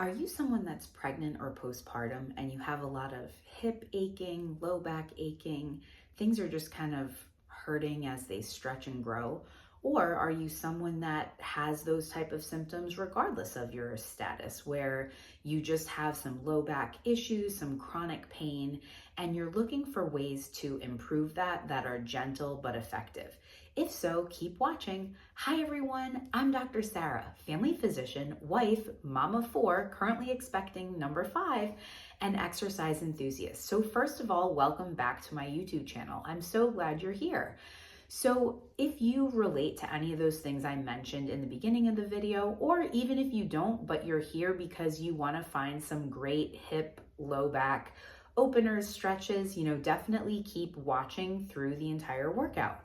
Are you someone that's pregnant or postpartum and you have a lot of hip aching, low back aching, things are just kind of hurting as they stretch and grow? Or are you someone that has those type of symptoms regardless of your status, where you just have some low back issues, some chronic pain, and you're looking for ways to improve that are gentle but effective? If so, keep watching. Hi everyone, I'm Dr. Sarah, family physician, wife, mom of 4, currently expecting number 5, and exercise enthusiast. So first of all, welcome back to my YouTube channel. I'm so glad you're here. So if you relate to any of those things I mentioned in the beginning of the video, or even if you don't, but you're here because you want to find some great hip, low back openers, stretches, definitely keep watching through the entire workout.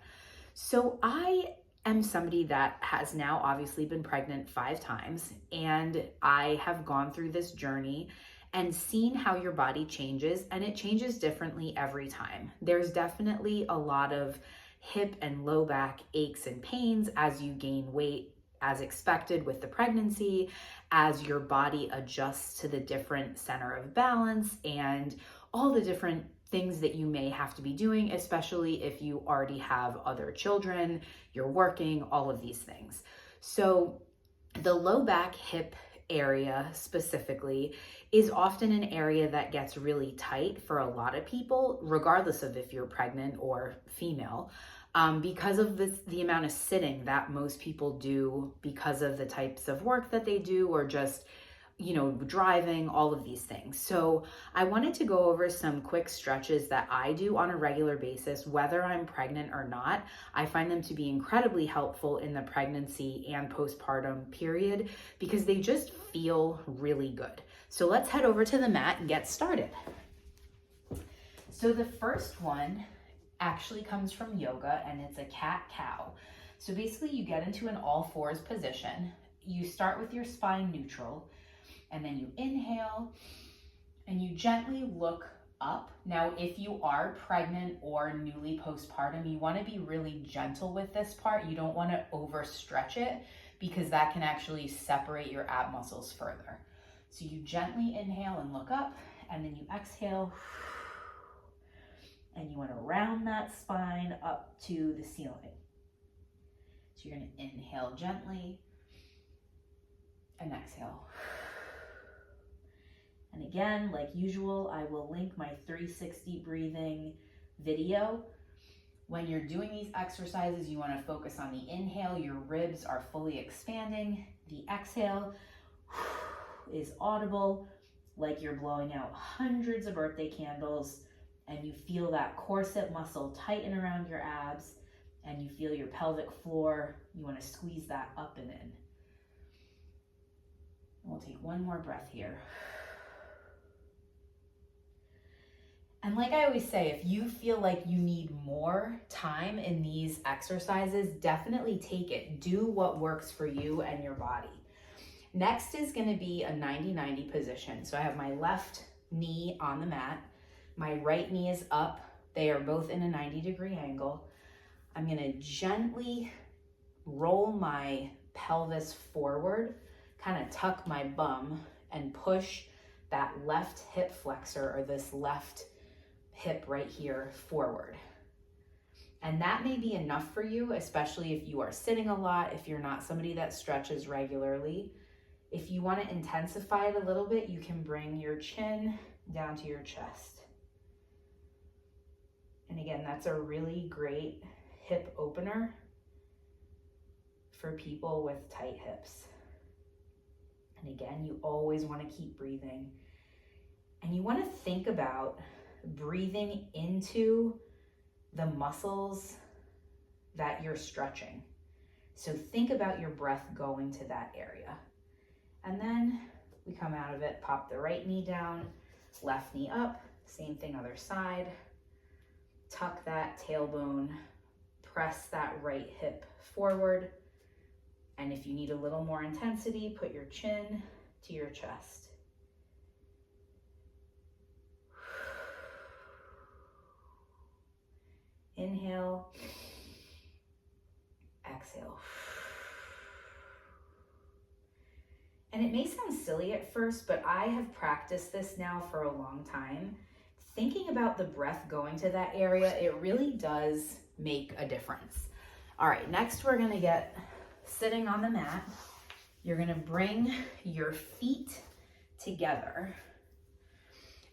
So I am somebody that has now obviously been pregnant 5 times, and I have gone through this journey and seen how your body changes, and it changes differently every time. There's definitely a lot of hip and low back aches and pains as you gain weight, as expected with the pregnancy, as your body adjusts to the different center of balance and all the different things that you may have to be doing, especially if you already have other children, you're working, all of these things. So the low back hip area specifically is often an area that gets really tight for a lot of people, regardless of if you're pregnant or female, because of the amount of sitting that most people do because of the types of work that they do, or just driving, all of these things. So I wanted to go over some quick stretches that I do on a regular basis, whether I'm pregnant or not. I find them to be incredibly helpful in the pregnancy and postpartum period because they just feel really good. So let's head over to the mat and get started. So the first one actually comes from yoga, and it's a cat-cow. So basically you get into an all-fours position. You start with your spine neutral, and then you inhale and you gently look up. Now, if you are pregnant or newly postpartum, you want to be really gentle with this part. You don't want to overstretch it because that can actually separate your ab muscles further. So you gently inhale and look up, and then you exhale, and you want to round that spine up to the ceiling. So you're going to inhale gently and exhale. And again, like usual, I will link my 360 breathing video. When you're doing these exercises, you want to focus on the inhale. Your ribs are fully expanding. The exhale is audible, like you're blowing out hundreds of birthday candles, and you feel that corset muscle tighten around your abs, and you feel your pelvic floor. You want to squeeze that up and in. We'll take one more breath here. And like I always say, if you feel like you need more time in these exercises, definitely take it. Do what works for you and your body. Next is going to be a 90-90 position. So I have my left knee on the mat. My right knee is up. They are both in a 90-degree angle. I'm going to gently roll my pelvis forward, kind of tuck my bum, and push that left hip flexor, or this left hip right here, forward. And that may be enough for you, especially if you are sitting a lot, if you're not somebody that stretches regularly. If you want to intensify it a little bit, you can bring your chin down to your chest. And again, that's a really great hip opener for people with tight hips. And again, you always want to keep breathing. And you want to think about breathing into the muscles that you're stretching. So think about your breath going to that area. And then we come out of it, pop the right knee down, left knee up, same thing other side. Tuck that tailbone, press that right hip forward. And if you need a little more intensity, put your chin to your chest. Inhale, exhale. And it may sound silly at first, but I have practiced this now for a long time. Thinking about the breath going to that area, it really does make a difference. All right, next we're gonna get sitting on the mat. You're gonna bring your feet together.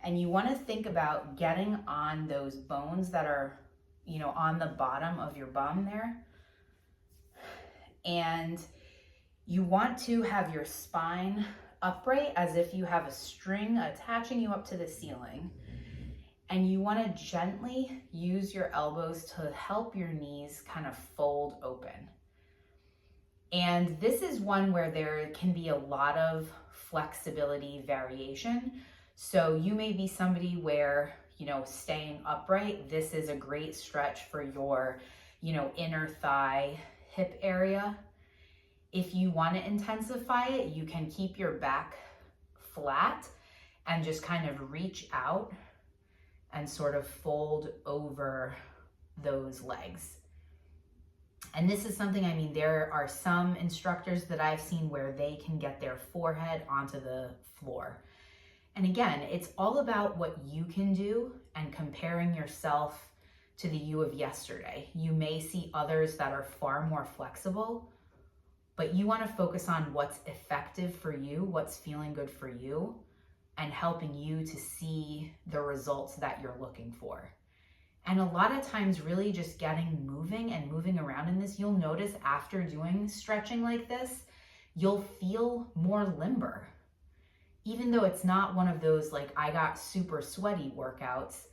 And you wanna think about getting on those bones that are, on the bottom of your bum there. And you want to have your spine upright as if you have a string attaching you up to the ceiling. And you want to gently use your elbows to help your knees kind of fold open. And this is one where there can be a lot of flexibility variation. So you may be somebody where, staying upright, this is a great stretch for your, inner thigh, hip area. If you want to intensify it, you can keep your back flat and just kind of reach out and sort of fold over those legs. And this is something, there are some instructors that I've seen where they can get their forehead onto the floor. And again, it's all about what you can do and comparing yourself to the you of yesterday. You may see others that are far more flexible, but you want to focus on what's effective for you, what's feeling good for you, and helping you to see the results that you're looking for. And a lot of times really just getting moving and moving around in this, you'll notice after doing stretching like this, you'll feel more limber. Even though it's not one of those like I got super sweaty workouts,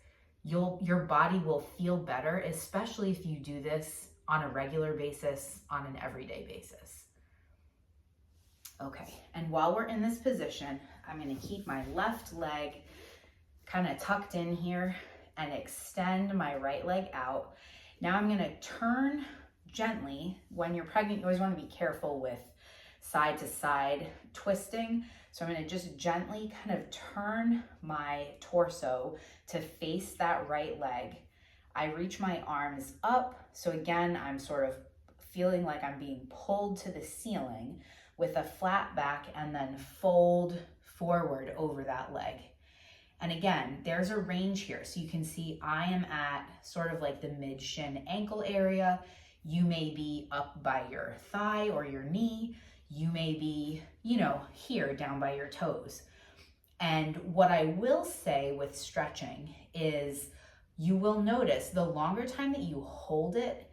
your body will feel better, especially if you do this on a regular basis, on an everyday basis. Okay, and while we're in this position, I'm gonna keep my left leg kind of tucked in here and extend my right leg out. Now I'm gonna turn gently. When you're pregnant, you always wanna be careful with side to side twisting. So I'm gonna just gently kind of turn my torso to face that right leg. I reach my arms up. So again, I'm sort of feeling like I'm being pulled to the ceiling with a flat back, and then fold forward over that leg. And again, there's a range here. So you can see I am at sort of like the mid shin ankle area. You may be up by your thigh or your knee. You may be, here down by your toes. And what I will say with stretching is you will notice the longer time that you hold it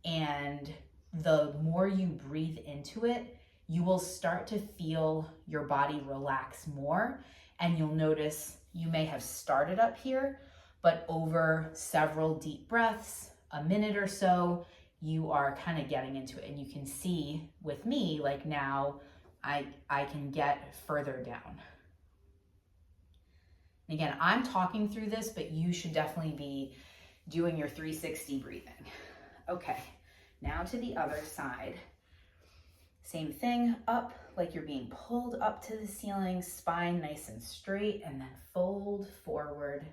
and the more you breathe into it, you will start to feel your body relax more. And you'll notice you may have started up here, but over several deep breaths, a minute or so, you are kind of getting into it. And you can see with me, like now I can get further down. And again, I'm talking through this, but you should definitely be doing your 360 breathing. Okay, now to the other side. Same thing, up like you're being pulled up to the ceiling, spine nice and straight, and then fold forward.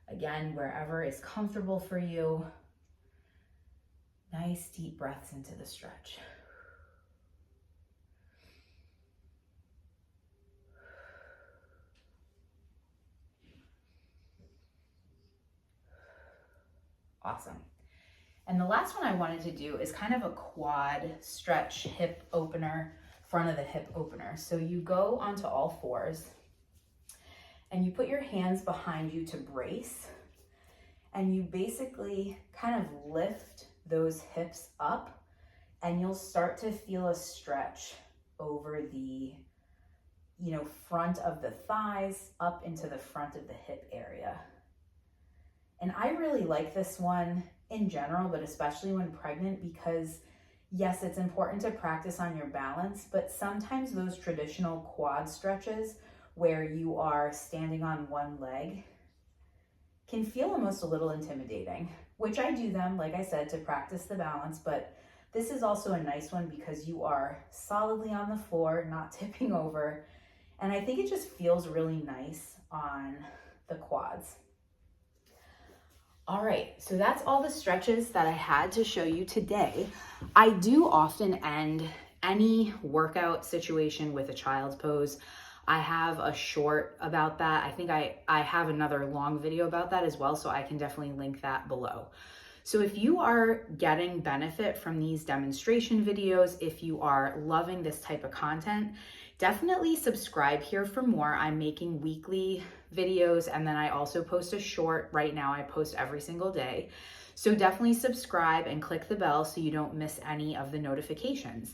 Again, wherever is comfortable for you. Nice deep breaths into the stretch. Awesome. And the last one I wanted to do is kind of a quad stretch hip opener, front of the hip opener. So you go onto all fours and you put your hands behind you to brace, and you basically kind of lift those hips up, and you'll start to feel a stretch over the, front of the thighs up into the front of the hip area. And I really like this one in general, but especially when pregnant, because yes, it's important to practice on your balance, but sometimes those traditional quad stretches where you are standing on one leg can feel almost a little intimidating, which I do them, like I said, to practice the balance, but this is also a nice one because you are solidly on the floor, not tipping over, and I think it just feels really nice on the quads. All right, so that's all the stretches that I had to show you today. I do often end any workout situation with a child's pose. I have a short about that. I think I have another long video about that as well, so I can definitely link that below. So if you are getting benefit from these demonstration videos, if you are loving this type of content, definitely subscribe here for more. I'm making weekly videos, and then I also post a short. Right now I post every single day. So definitely subscribe and click the bell so you don't miss any of the notifications.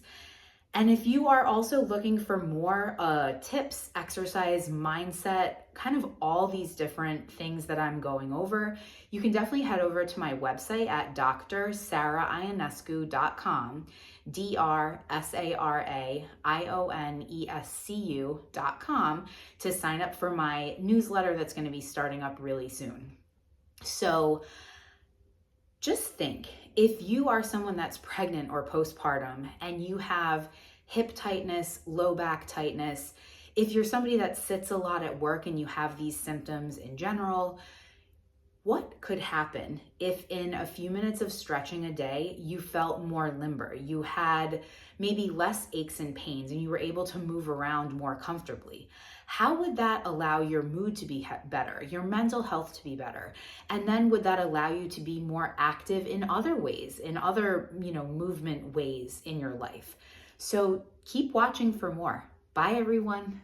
And if you are also looking for more tips, exercise, mindset, kind of all these different things that I'm going over, you can definitely head over to my website at drsaraionescu.com, DRSARAIONESCU.com, to sign up for my newsletter that's going to be starting up really soon. So just think, if you are someone that's pregnant or postpartum and you have hip tightness, low back tightness, if you're somebody that sits a lot at work and you have these symptoms in general, what could happen if in a few minutes of stretching a day, you felt more limber, you had maybe less aches and pains, and you were able to move around more comfortably? How would that allow your mood to be better, your mental health to be better? And then would that allow you to be more active in other ways, in other, movement ways in your life? So keep watching for more. Bye, everyone.